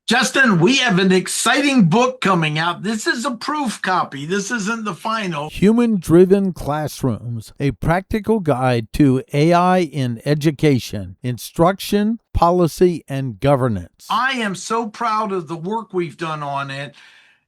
Justin, we have an exciting book coming out. This is a proof copy. This isn't the final. Human Driven Classrooms, a practical guide to AI in education, instruction, policy, and governance. I am so proud of the work we've done on it.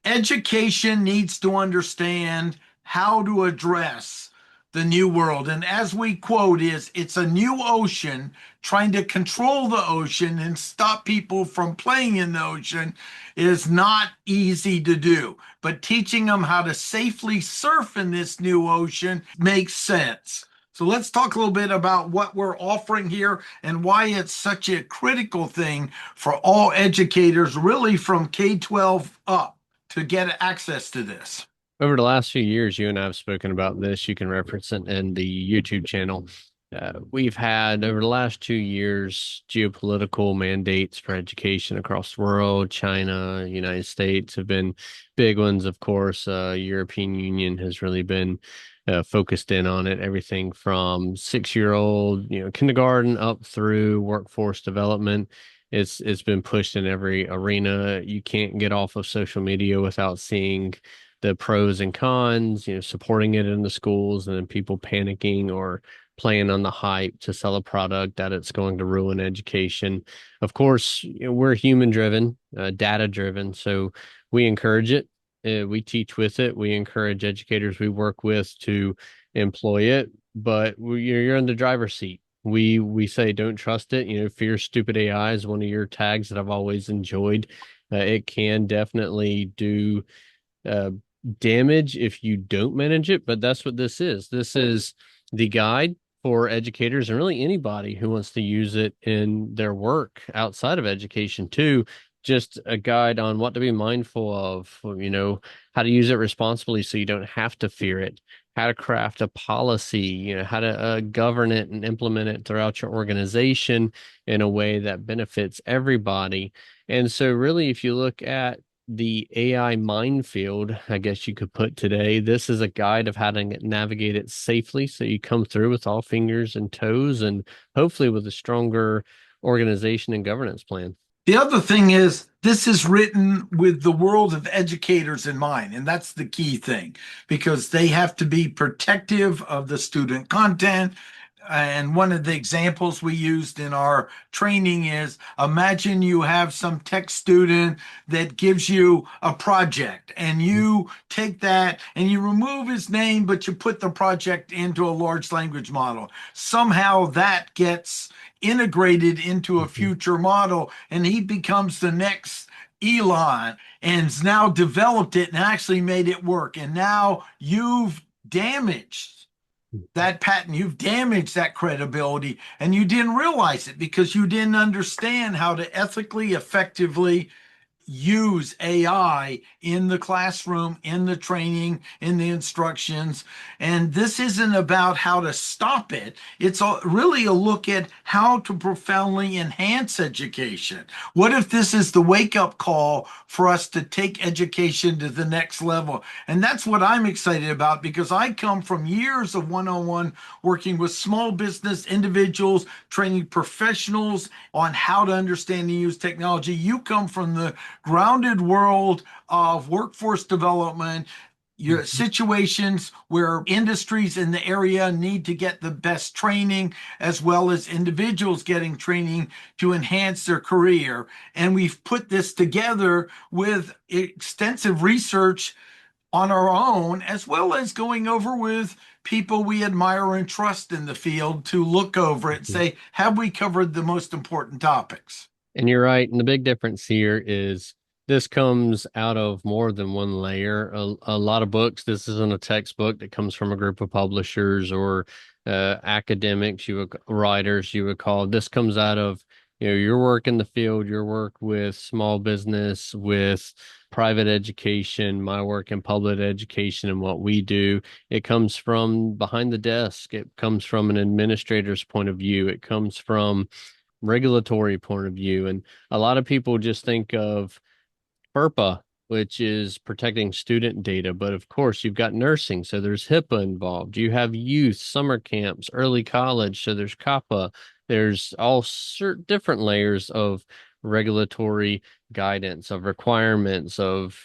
Education needs to understand how to address the new world. And as we quote is, it's a new ocean. Trying to control the ocean and stop people from playing in the ocean is not easy to do. But teaching them how to safely surf in this new ocean makes sense. So let's talk a little bit about what we're offering here and why it's such a critical thing for all educators, really from K-12 up, to get access to this. Over the last few years, you and I have spoken about this. You can reference it in the YouTube channel. We've had, over the last 2 years, geopolitical mandates for education across the world. China, United States have been big ones, of course. European Union has really been focused in on it. Everything from 6-year-old, kindergarten up through workforce development. It's been pushed in every arena. You can't get off of social media without seeing the pros and cons, supporting it in the schools, and then people panicking or playing on the hype to sell a product that it's going to ruin education. Of course, we're human driven, data driven, so we encourage it. We teach with it. We encourage educators we work with to employ it, but you're in the driver's seat. We say don't trust it. Fear stupid AI is one of your tags that I've always enjoyed. It can definitely do damage if you don't manage it, but that's what this is. This is the guide for educators and really anybody who wants to use it in their work outside of education too. Just a guide on what to be mindful of, how to use it responsibly so you don't have to fear it, how to craft a policy, how to govern it and implement it throughout your organization in a way that benefits everybody. And so really, if you look at the AI minefield, I guess you could put today, this is a guide of how to navigate it safely so you come through with all fingers and toes and hopefully with a stronger organization and governance plan. The other thing is, this is written with the world of educators in mind, and that's the key thing because they have to be protective of the student content. And one of the examples we used in our training is imagine you have some tech student that gives you a project and you take that and you remove his name, but you put the project into a large language model. Somehow that gets integrated into a future model and he becomes the next Elon and has now developed it and actually made it work. And now you've damaged that patent, you've damaged that credibility, and you didn't realize it because you didn't understand how to ethically, effectively use AI in the classroom, in the training, in the instructions. And this isn't about how to stop it. It's really a look at how to profoundly enhance education. What if this is the wake-up call for us to take education to the next level? And that's what I'm excited about because I come from years of one-on-one working with small business individuals, training professionals on how to understand and use technology. You come from the grounded world of workforce development, your situations where industries in the area need to get the best training, as well as individuals getting training to enhance their career. And we've put this together with extensive research on our own, as well as going over with people we admire and trust in the field to look over it and say, have we covered the most important topics? And you're right. And the big difference here is this comes out of more than one layer. A lot of books, this isn't a textbook that comes from a group of publishers or academics, writers, you would call. This comes out of your work in the field, your work with small business, with private education, my work in public education and what we do. It comes from behind the desk. It comes from an administrator's point of view. It comes from regulatory point of view. And a lot of people just think of FERPA, which is protecting student data. But of course, you've got nursing, so there's HIPAA involved. You have youth, summer camps, early college, so there's COPPA. There's all different layers of regulatory guidance, of requirements, of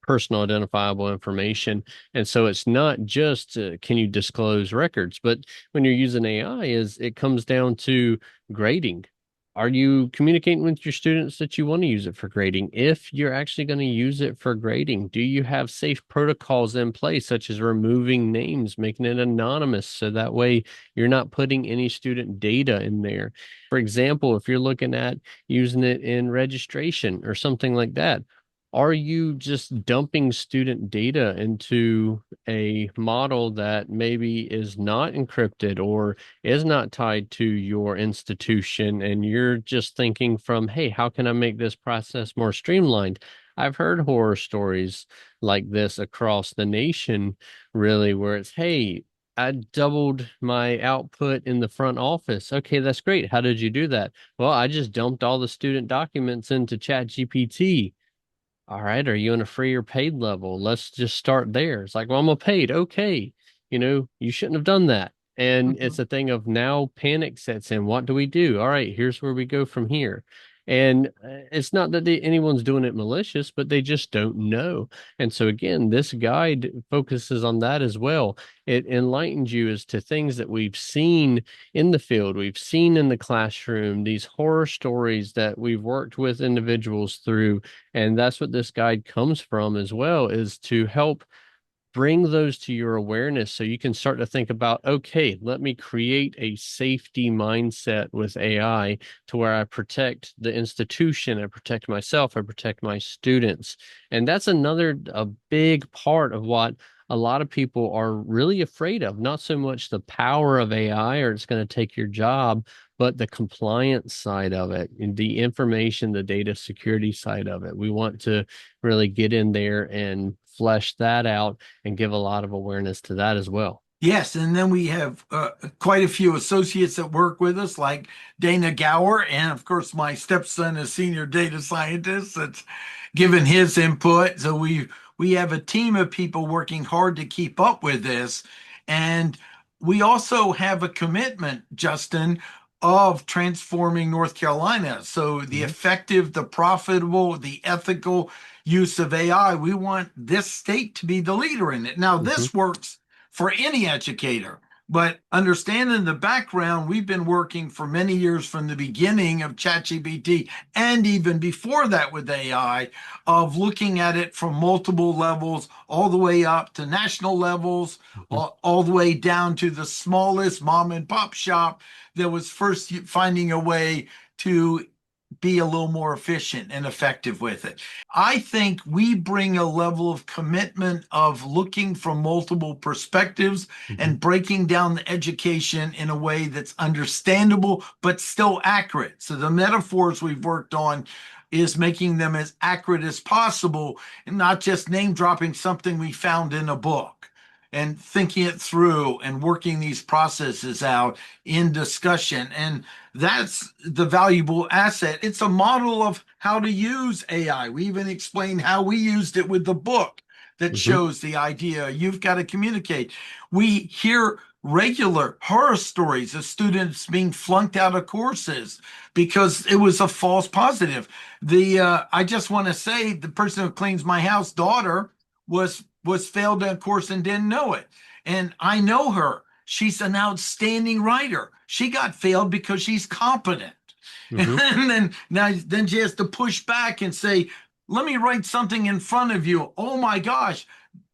personal identifiable information. And so it's not just can you disclose records, but when you're using AI, is it comes down to grading. Are you communicating with your students that you want to use it for grading? If you're actually going to use it for grading, do you have safe protocols in place, such as removing names, making it anonymous, so that way you're not putting any student data in there? For example, if you're looking at using it in registration or something like that, are you just dumping student data into a model that maybe is not encrypted or is not tied to your institution, and you're just thinking from, hey, how can I make this process more streamlined? I've heard horror stories like this across the nation, really, where it's, hey, I doubled my output in the front office. Okay, that's great. How did you do that? Well, I just dumped all the student documents into ChatGPT. All right, are you in a free or paid level? Let's just start there. It's like, well, I'm a paid. Okay. You shouldn't have done that. And it's Mhm. a thing of now panic sets in. What do we do? All right, here's where we go from here. And it's not that anyone's doing it malicious, but they just don't know. And so, again, this guide focuses on that as well. It enlightens you as to things that we've seen in the field, we've seen in the classroom, these horror stories that we've worked with individuals through. And that's what this guide comes from as well, is to help bring those to your awareness so you can start to think about, okay, let me create a safety mindset with AI to where I protect the institution, I protect myself, I protect my students. And that's a big part of what a lot of people are really afraid of, not so much the power of AI or it's going to take your job, but the compliance side of it, and the information, the data security side of it. We want to really get in there and flesh that out and give a lot of awareness to that as well. Yes, and then we have quite a few associates that work with us, like Dana Gower, and of course my stepson is senior data scientist that's given his input. So we have a team of people working hard to keep up with this, and we also have a commitment, Justin, of transforming North Carolina. So the Mhm. effective, the profitable, the ethical use of AI, we want this state to be the leader in it. Now, Mhm. this works for any educator. But understanding the background, we've been working for many years from the beginning of ChatGPT and even before that with AI, of looking at it from multiple levels, all the way up to national levels, Mhm. all the way down to the smallest mom and pop shop that was first finding a way to be a little more efficient and effective with it. I think we bring a level of commitment of looking from multiple perspectives Mhm. and breaking down the education in a way that's understandable but still accurate. So the metaphors we've worked on is making them as accurate as possible and not just name dropping something we found in a book, and thinking it through and working these processes out in discussion. And that's the valuable asset. It's a model of how to use AI. We even explain how we used it with the book that Mhm. shows the idea. You've got to communicate. We hear regular horror stories of students being flunked out of courses because it was a false positive. The I just want to say the person who cleans my house daughter was failed in a course and didn't know it. And I know her. She's an outstanding writer. She got failed because she's competent. Mhm. And then she has to push back and say, let me write something in front of you. Oh my gosh,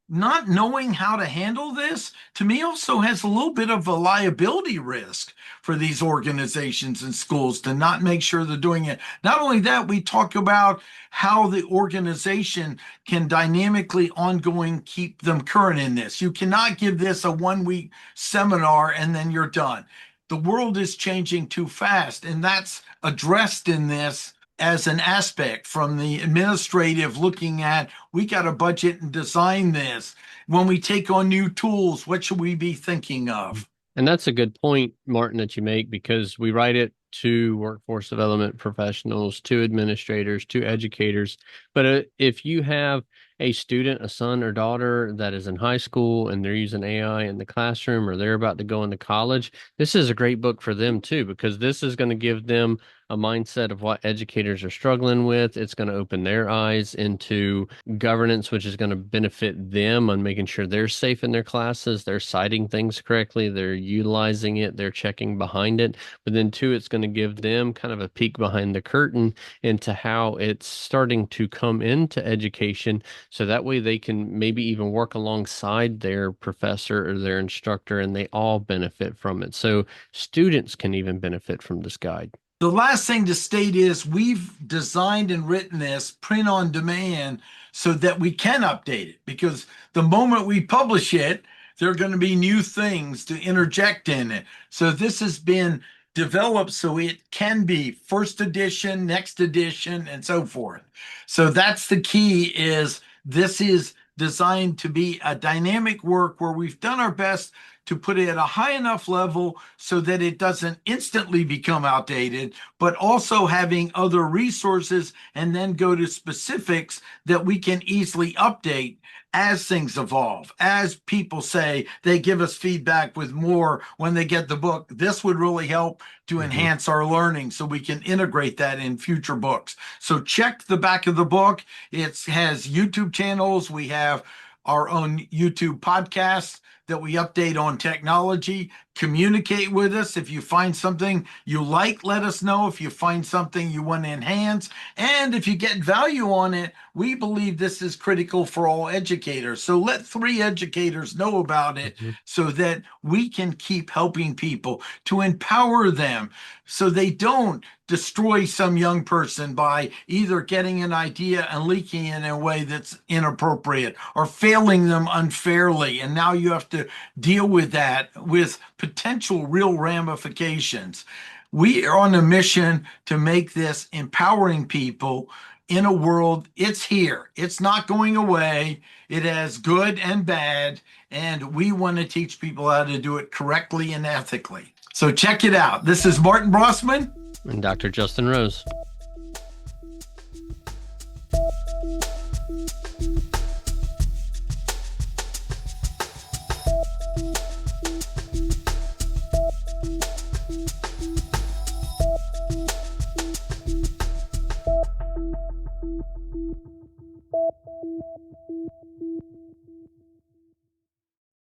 not knowing how to handle this to me also has a little bit of a liability risk for these organizations and schools to not make sure they're doing it. Not only that, we talk about how the organization can dynamically ongoing keep them current in this. You cannot give this a 1 week seminar and then you're done. The world is changing too fast, and that's addressed in this as an aspect from the administrative, looking at we got to budget and design this. When we take on new tools, what should we be thinking of? And that's a good point, Martin, that you make, because we write it to workforce development professionals, to administrators, to educators. But if you have a student, a son or daughter that is in high school and they're using AI in the classroom, or they're about to go into college, this is a great book for them too, because this is going to give them a mindset of what educators are struggling with. It's going to open their eyes into governance, which is going to benefit them on making sure they're safe in their classes, they're citing things correctly, they're utilizing it, they're checking behind it. But then two, it's going to give them kind of a peek behind the curtain into how it's starting to come into education. So that way they can maybe even work alongside their professor or their instructor, and they all benefit from it. So students can even benefit from this guide. The last thing to state is we've designed and written this print on demand so that we can update it, because the moment we publish it, there are going to be new things to interject in it. So this has been developed so it can be first edition, next edition, and so forth. So that's the key. Is this is designed to be a dynamic work where we've done our best to put it at a high enough level so that it doesn't instantly become outdated, but also having other resources and then go to specifics that we can easily update as things evolve. As people say, they give us feedback with more when they get the book. This would really help to enhance our learning so we can integrate that in future books. So check the back of the book. It has YouTube channels. We have our own YouTube podcast that we update on technology. Communicate with us. If you find something you like, let us know. If you find something you want to enhance, and if you get value on it, we believe this is critical for all educators. So let 3 educators know about it so that we can keep helping people to empower them so they don't destroy some young person by either getting an idea and leaking it in a way that's inappropriate or failing them unfairly. And now you have to deal with that with potential real ramifications. We are on a mission to make this empowering people in a world. It's here. It's not going away. It has good and bad, and we want to teach people how to do it correctly and ethically. So check it out. This is Martin Brossman and Dr. Justin Rose.